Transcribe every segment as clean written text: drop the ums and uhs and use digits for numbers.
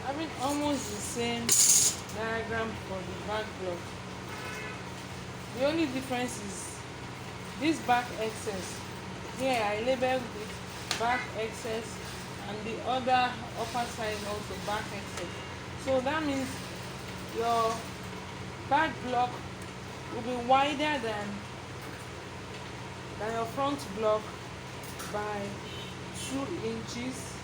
Having almost the same diagram for the back block. The only difference is this back excess. Here I labeled it back excess, and the other upper side also back excess. So that means your back block will be wider than your front block by 2 inches.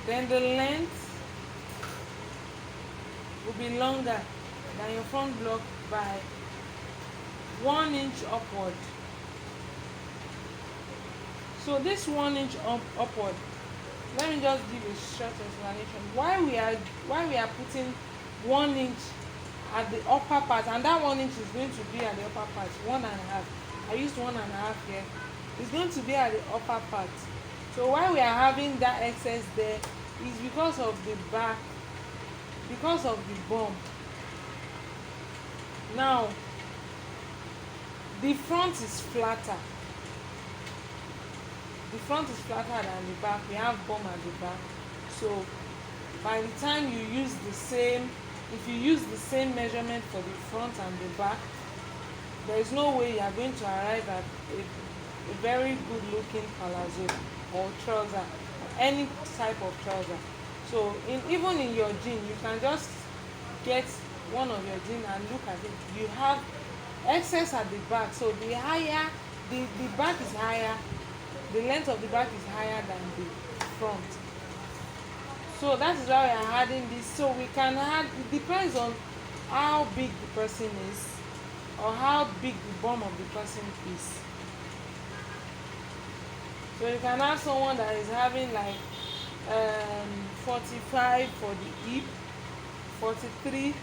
Then the length will be longer than your front block by 1 inch upward. So this 1 inch upward, let me just give a short explanation why we are putting 1 inch at the upper part, and that 1 inch is going to be at the upper part, 1.5. I used 1.5 here. It's going to be at the upper part. So why we are having that excess there is because of the back, because of the bump. Now the front is flatter. The front is flatter than the back. We have bump at the back. So by the time you use the same, if you use the same measurement for the front and the back, there is no way you are going to arrive at a very good looking palazzo or trouser, or any type of trouser. So even in your jean, you can just get one of your jean and look at it. You have excess at the back, so the higher the back is higher, the length of the back is higher than the front. So that is why we are adding this. So we can add, it depends on how big the person is or how big the bum of the person is. So you can have someone that is having like 45 for the hip, 43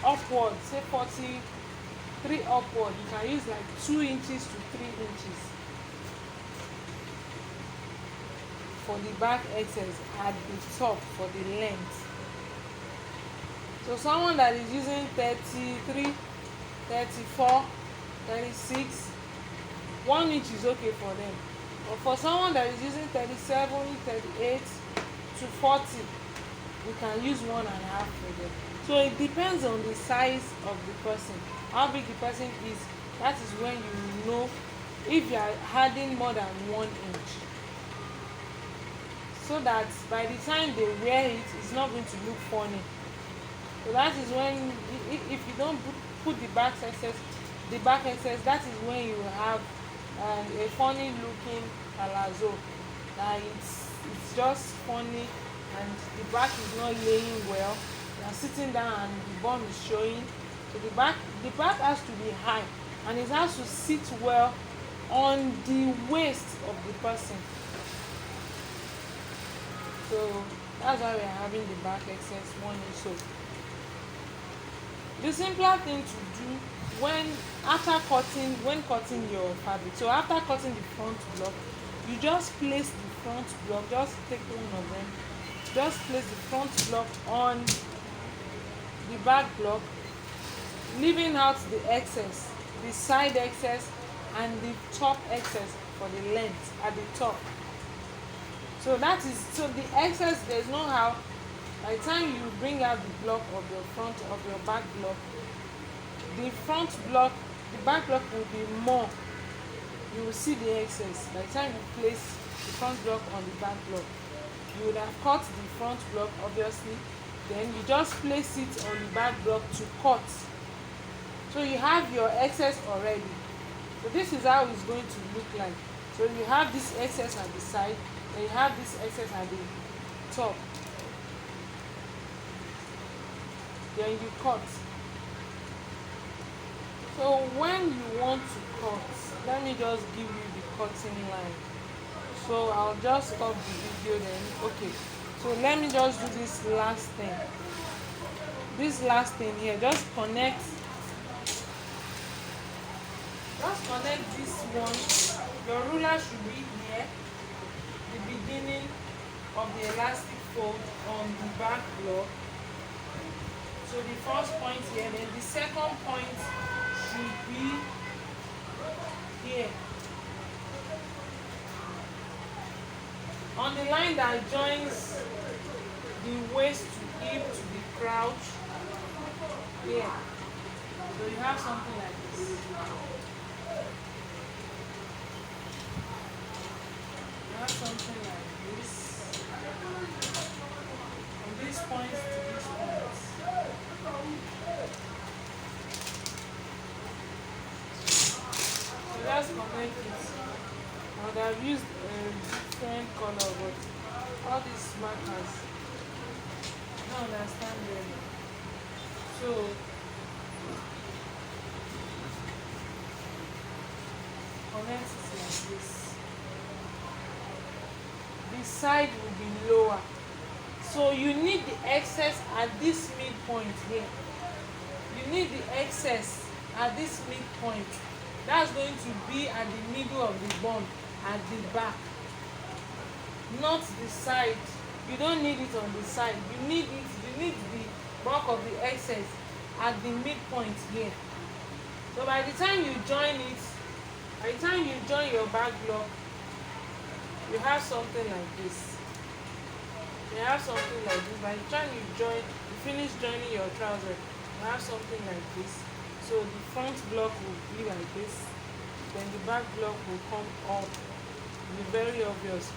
upward, say 43 upward. You can use like 2 inches to 3 inches for the back excess at the top for the length. So someone that is using 33, 34, 36, 1 inch is okay for them. But for someone that is using 37, 38 to 40, we can use 1.5 for them. So it depends on the size of the person, how big the person is. That is when you know if you are adding more than 1 inch, so that by the time they wear it, it's not going to look funny. So that is when, if you don't put the back excess, that is when you have a funny looking palazzo. That it's just funny and the back is not laying well. You are sitting down and the bum is showing. So the back has to be high, and it has to sit well on the waist of the person. So that's why we are having the back excess 1 inch. So the simpler thing to do when cutting your fabric, so after cutting the front block, you just place the front block, just take one of them, just place the front block on the back block, leaving out the excess, the side excess and the top excess for the length at the top. So the excess, there's no how. By the time you bring out the block of your front of your back block, the front block, the back block will be more. You will see the excess. By the time you place the front block on the back block, you would have cut the front block obviously, then you just place it on the back block to cut. So you have your excess already. So this is how it's going to look like. So you have this excess at the side, then you have this excess at the top, then you cut. So when you want to cut, let me just give you the cutting line. So I'll just stop the video then. Okay, so let me just do this last thing. This last thing here, just connect this one. Your ruler should be here, the beginning of the elastic fold on the back block. So the first point here, then the second point should be here. On the line that joins the waist to hip to the crouch, yeah. So you have something like this. You have something like this. From this point to this point. So just connect it. I would have used a different color, but all these markers, I don't understand them. So connect it like this. The side will be lower. So you need the excess at this midpoint here. You need the excess at this midpoint. That's going to be at the middle of the bun at the back, not the side. You don't need it on the side. You need the bulk of the excess at the midpoint here. So by the time you join it, by the time you join your back block, you have something like this. You have something like this. By the time you finish joining your trouser, you have something like this. So the front block will be like this, then the back block will come up, be very obvious,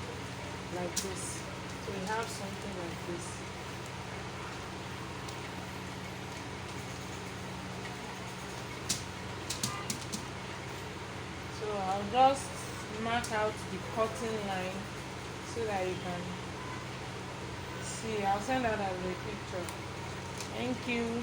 like this. So you have something like this. So I'll just mark out the cutting line so that you can see. I'll send out as a picture. Thank you.